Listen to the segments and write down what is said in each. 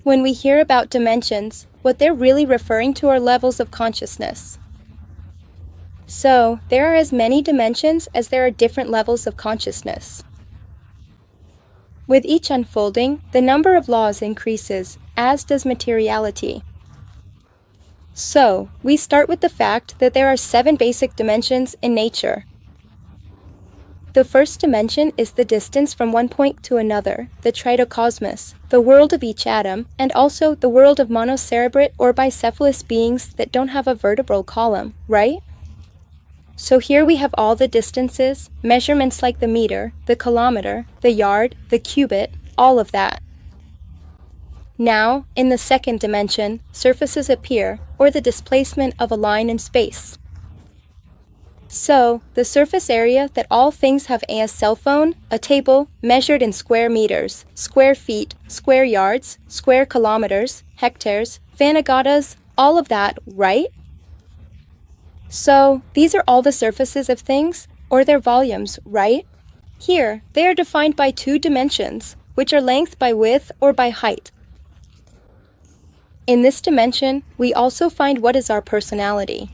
When we hear about dimensions, what they're really referring to are levels of consciousness. So, there are as many dimensions as there are different levels of consciousness. With each unfolding, the number of laws increases, as does materiality. So, we start with the fact that there are 7 basic dimensions in nature. The first dimension is the distance from one point to another, the tritocosmos, the world of each atom, and also the world of monocerebrate or bicephalous beings that don't have a vertebral column, right? So here we have all the distances, measurements like the meter, the kilometer, the yard, the cubit, all of that. Now, in the second dimension, surfaces appear, or the displacement of a line in space. So, the surface area that all things have a cell phone, a table, measured in square meters, square feet, square yards, square kilometers, hectares, vanagatas, all of that, right? So, these are all the surfaces of things, or their volumes, right? Here, they are defined by 2 dimensions, which are length by width or by height. In this dimension, we also find what is our personality.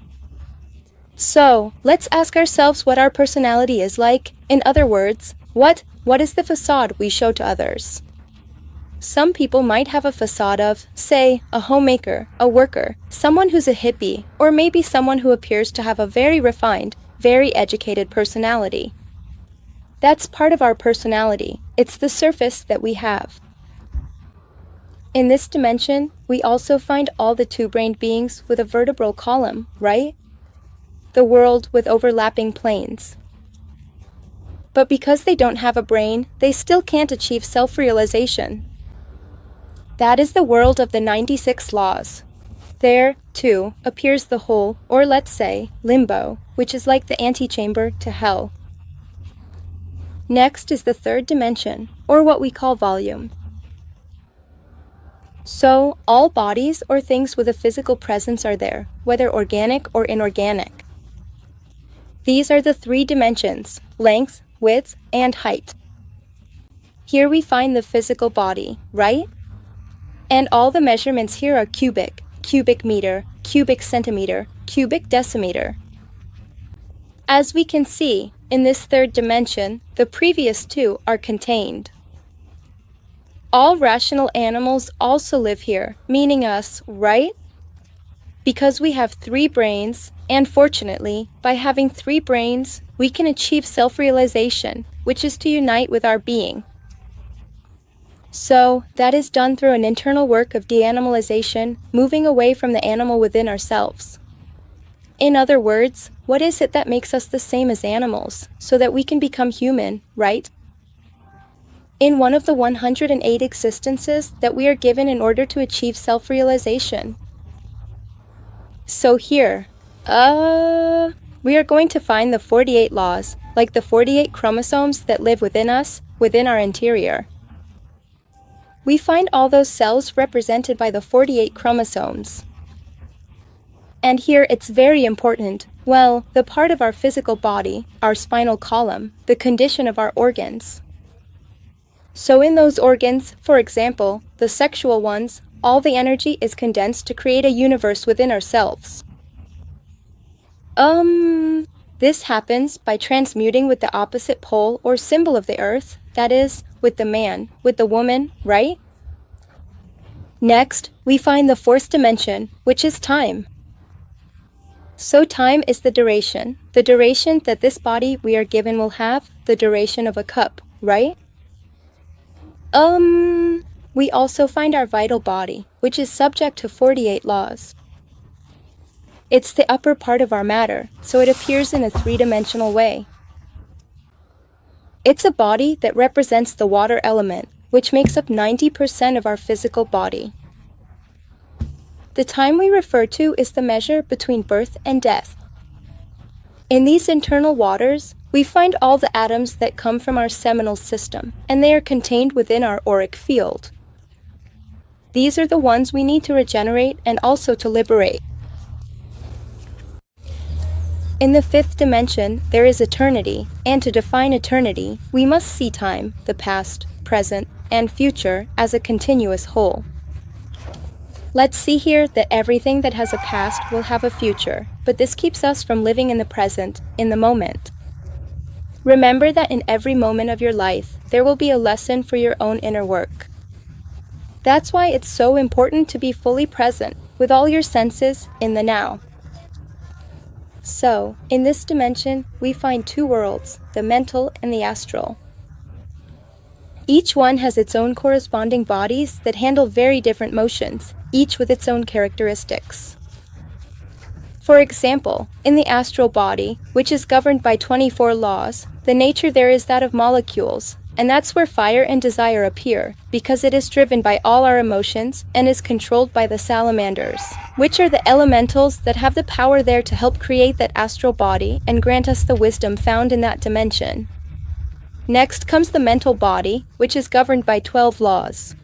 So, let's ask ourselves what our personality is like. In other words, what is the facade we show to others? Some people might have a facade of, say, a homemaker, a worker, someone who's a hippie, or maybe someone who appears to have a very refined, very educated personality. That's part of our personality. It's the surface that we have. In this dimension, we also find all the 2-brained beings with a vertebral column, right? The world with overlapping planes. But because they don't have a brain, they still can't achieve self-realization. That is the world of the 96 laws. There, too, appears the whole, or let's say, limbo, which is like the antechamber to hell. Next is the 3rd dimension, or what we call volume. So, all bodies or things with a physical presence are there, whether organic or inorganic. These are the 3 dimensions, length, width, and height. Here we find the physical body, right? And all the measurements here are cubic, cubic meter, cubic centimeter, cubic decimeter. As we can see, in this 3rd dimension, the previous 2 are contained. All rational animals also live here, meaning us, right? Because we have 3 brains, and fortunately, by having 3 brains, we can achieve self-realization, which is to unite with our being. So, that is done through an internal work of de-animalization, moving away from the animal within ourselves. In other words, what is it that makes us the same as animals, so that we can become human, right? In one of the 108 existences that we are given in order to achieve self-realization. So here, we are going to find the 48 laws, like the 48 chromosomes that live within us, within our interior. We find all those cells represented by the 48 chromosomes. And here it's very important, well, the part of our physical body, our spinal column, the condition of our organs. So in those organs, for example, the sexual ones, all the energy is condensed to create a universe within ourselves. This happens by transmuting with the opposite pole or symbol of the earth, that is, with the man, with the woman, right? Next, we find the 4th dimension, which is time. So time is the duration that this body we are given will have, the duration of a cup, right? We also find our vital body, which is subject to 48 laws. It's the upper part of our matter, so it appears in a 3-dimensional way. It's a body that represents the water element, which makes up 90% of our physical body. The time we refer to is the measure between birth and death. In these internal waters, we find all the atoms that come from our seminal system, and they are contained within our auric field. These are the ones we need to regenerate and also to liberate. In the 5th dimension, there is eternity, and to define eternity, we must see time, the past, present, and future as a continuous whole. Let's see here that everything that has a past will have a future, but this keeps us from living in the present, in the moment. Remember that in every moment of your life, there will be a lesson for your own inner work. That's why it's so important to be fully present, with all your senses, in the now. So, in this dimension, we find two worlds, the mental and the astral. Each one has its own corresponding bodies that handle very different motions, each with its own characteristics. For example, in the astral body, which is governed by 24 laws, the nature there is that of molecules, and that's where fire and desire appear, because it is driven by all our emotions and is controlled by the salamanders, which are the elementals that have the power there to help create that astral body and grant us the wisdom found in that dimension. Next comes the mental body, which is governed by 12 laws.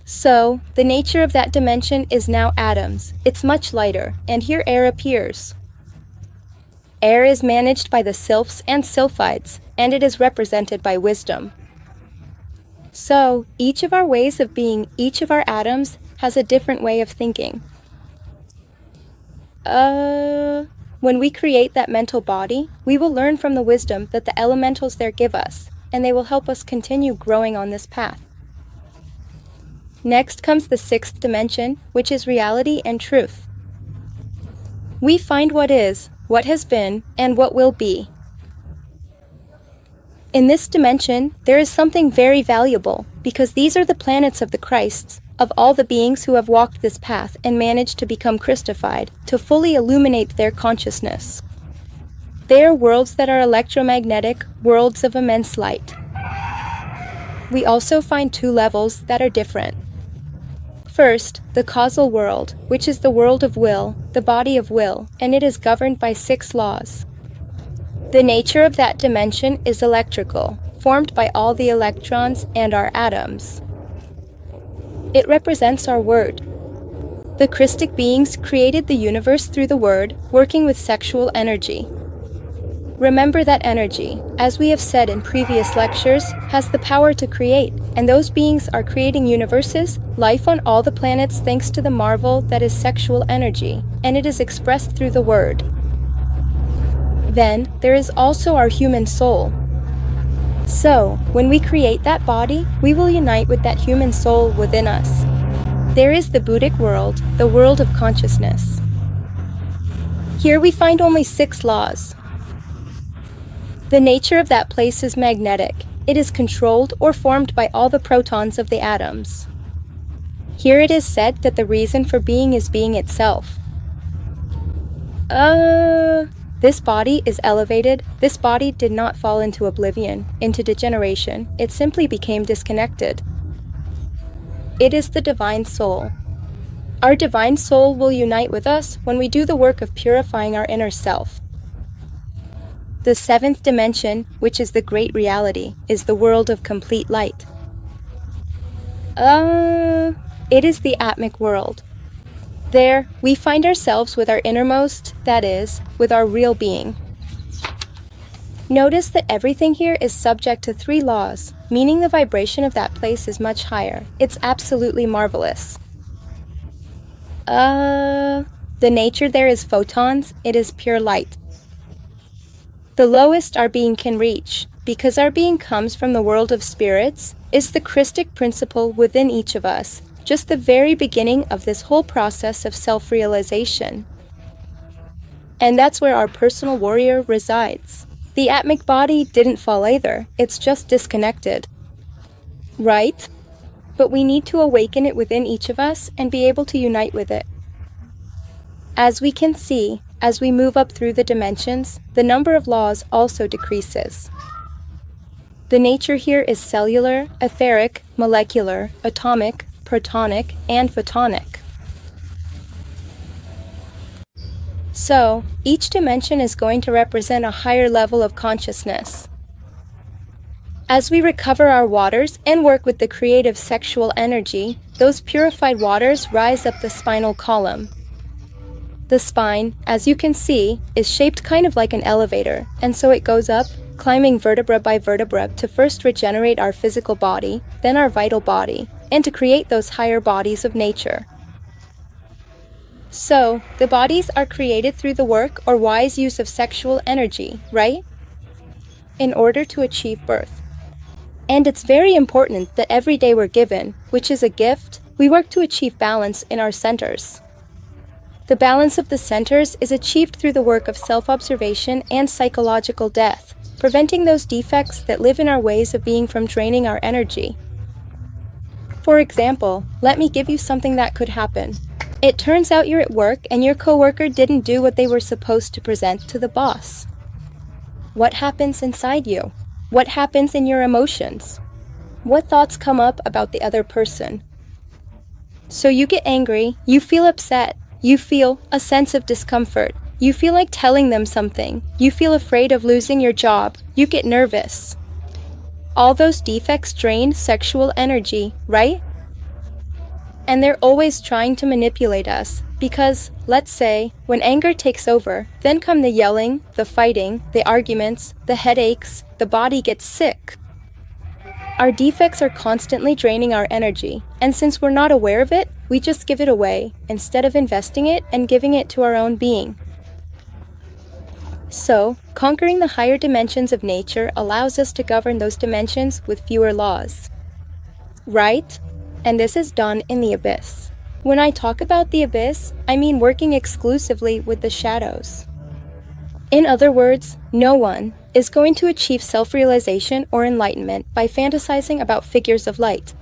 So, the nature of that dimension is now atoms. It's much lighter, and here air appears. Air is managed by the sylphs and sylphides, and it is represented by wisdom. So, each of our ways of being, each of our atoms, has a different way of thinking. When we create that mental body, we will learn from the wisdom that the elementals there give us, and they will help us continue growing on this path. Next comes the sixth dimension, which is reality and truth. We find what is, what has been, and what will be. In this dimension, there is something very valuable, because these are the planets of the Christs, of all the beings who have walked this path and managed to become Christified, to fully illuminate their consciousness. They are worlds that are electromagnetic, worlds of immense light. We also find two levels that are different. First, the causal world, which is the world of will, the body of will, and it is governed by 6 laws. The nature of that dimension is electrical, formed by all the electrons and our atoms. It represents our word. The Christic beings created the universe through the word, working with sexual energy. Remember that energy, as we have said in previous lectures, has the power to create, and those beings are creating universes, life on all the planets thanks to the marvel that is sexual energy, and it is expressed through the word. Then, there is also our human soul. So, when we create that body, we will unite with that human soul within us. There is the Buddhic world, the world of consciousness. Here we find only 6 laws. The nature of that place is magnetic. It is controlled or formed by all the protons of the atoms. Here it is said that the reason for being is being itself. This body is elevated. This body did not fall into oblivion, into degeneration. It simply became disconnected. It is the divine soul. Our divine soul will unite with us when we do the work of purifying our inner self. The 7th dimension, which is the great reality, is the world of complete light. It is the atmic world. There, we find ourselves with our innermost, that is, with our real being. Notice that everything here is subject to 3 laws, meaning the vibration of that place is much higher. It's absolutely marvelous. The nature there is photons, it is pure light. The lowest our being can reach, because our being comes from the world of spirits, is the Christic principle within each of us, just the very beginning of this whole process of self-realization. And that's where our personal warrior resides. The atmic body didn't fall either, it's just disconnected. Right? But we need to awaken it within each of us and be able to unite with it. As we can see, as we move up through the dimensions, the number of laws also decreases. The nature here is cellular, etheric, molecular, atomic, protonic, and photonic. So, each dimension is going to represent a higher level of consciousness. As we recover our waters and work with the creative sexual energy, those purified waters rise up the spinal column. The spine, as you can see, is shaped kind of like an elevator, and so it goes up, climbing vertebra by vertebra to first regenerate our physical body, then our vital body, and to create those higher bodies of nature. So, the bodies are created through the work or wise use of sexual energy, right? In order to achieve birth. And it's very important that every day we're given, which is a gift, we work to achieve balance in our centers. The balance of the centers is achieved through the work of self-observation and psychological death, preventing those defects that live in our ways of being from draining our energy. For example, let me give you something that could happen. It turns out you're at work and your coworker didn't do what they were supposed to present to the boss. What happens inside you? What happens in your emotions? What thoughts come up about the other person? So you get angry, you feel upset, you feel a sense of discomfort, you feel like telling them something, you feel afraid of losing your job, you get nervous. All those defects drain sexual energy, right? And they're always trying to manipulate us, because, let's say, when anger takes over, then come the yelling, the fighting, the arguments, the headaches, the body gets sick. Our defects are constantly draining our energy, and since we're not aware of it, we just give it away, instead of investing it and giving it to our own being. So, conquering the higher dimensions of nature allows us to govern those dimensions with fewer laws. Right? And this is done in the abyss. When I talk about the abyss, I mean working exclusively with the shadows. In other words, no one is going to achieve self-realization or enlightenment by fantasizing about figures of light.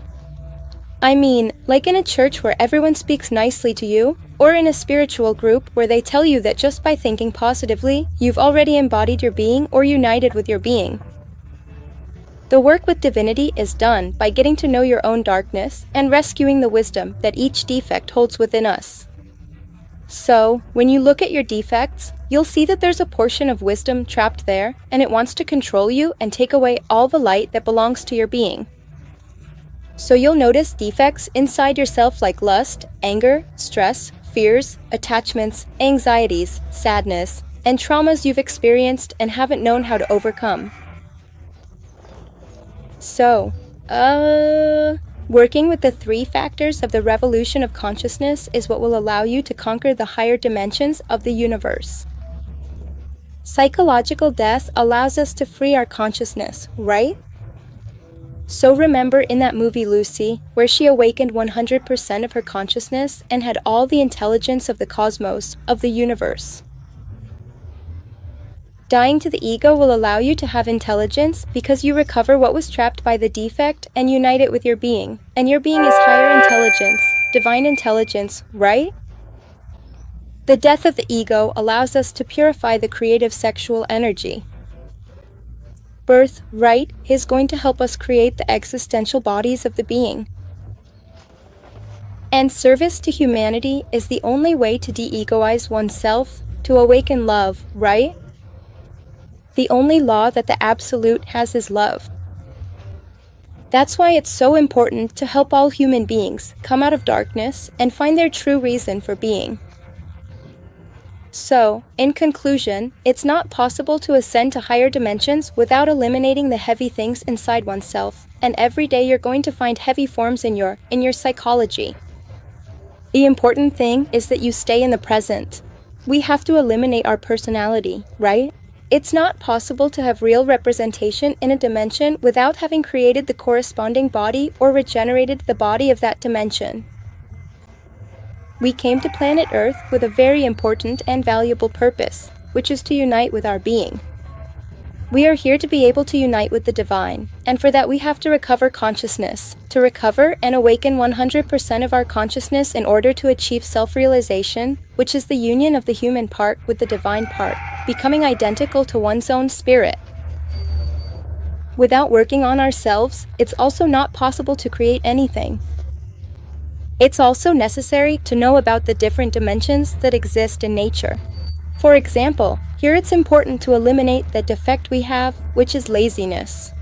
I mean, like in a church where everyone speaks nicely to you, or in a spiritual group where they tell you that just by thinking positively, you've already embodied your being or united with your being. The work with divinity is done by getting to know your own darkness and rescuing the wisdom that each defect holds within us. So, when you look at your defects, you'll see that there's a portion of wisdom trapped there, and it wants to control you and take away all the light that belongs to your being. So you'll notice defects inside yourself like lust, anger, stress, fears, attachments, anxieties, sadness, and traumas you've experienced and haven't known how to overcome. So, working with the 3 factors of the revolution of consciousness is what will allow you to conquer the higher dimensions of the universe. Psychological death allows us to free our consciousness, right? So remember in that movie Lucy, where she awakened 100% of her consciousness and had all the intelligence of the cosmos, of the universe. Dying to the ego will allow you to have intelligence because you recover what was trapped by the defect and unite it with your being. And your being is higher intelligence, divine intelligence, right? The death of the ego allows us to purify the creative sexual energy. Birth, right, is going to help us create the existential bodies of the being. And service to humanity is the only way to de-egoize oneself, to awaken love, right? The only law that the Absolute has is love. That's why it's so important to help all human beings come out of darkness and find their true reason for being. So, in conclusion, it's not possible to ascend to higher dimensions without eliminating the heavy things inside oneself, and every day you're going to find heavy forms in your psychology. The important thing is that you stay in the present. We have to eliminate our personality, right? It's not possible to have real representation in a dimension without having created the corresponding body or regenerated the body of that dimension. We came to planet Earth with a very important and valuable purpose, which is to unite with our being. We are here to be able to unite with the divine, and for that we have to recover consciousness, to recover and awaken 100% of our consciousness in order to achieve self-realization, which is the union of the human part with the divine part, becoming identical to one's own spirit. Without working on ourselves, it's also not possible to create anything. It's also necessary to know about the different dimensions that exist in nature. For example, here it's important to eliminate the defect we have, which is laziness.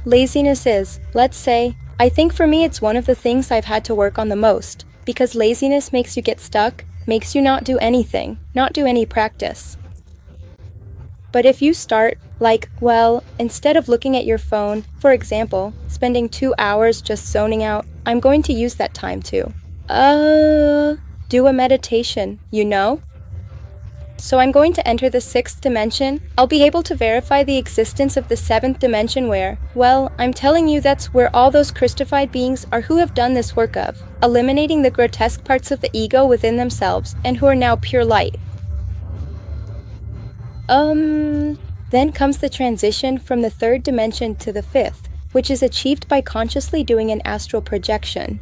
Laziness is, let's say, I think for me it's one of the things I've had to work on the most, because laziness makes you get stuck, makes you not do anything, not do any practice. But if you start, like, well, instead of looking at your phone, for example, spending 2 hours just zoning out, I'm going to use that time to, do a meditation, you know? So I'm going to enter the 6th dimension. I'll be able to verify the existence of the 7th dimension where, well, I'm telling you that's where all those Christified beings are who have done this work of, eliminating the grotesque parts of the ego within themselves and who are now pure light. Then comes the transition from the 3rd dimension to the 5th, which is achieved by consciously doing an astral projection.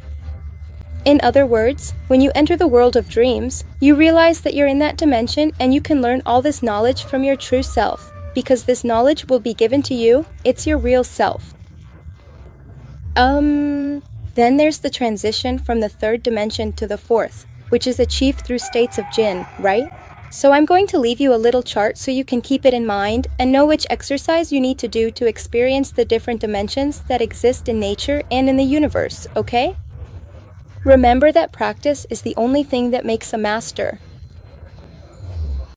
In other words, when you enter the world of dreams, you realize that you're in that dimension and you can learn all this knowledge from your true self, because this knowledge will be given to you, it's your real self. Then there's the transition from the 3rd dimension to the 4th, which is achieved through states of jinn, right? So I'm going to leave you a little chart so you can keep it in mind and know which exercise you need to do to experience the different dimensions that exist in nature and in the universe, okay? Remember that practice is the only thing that makes a master.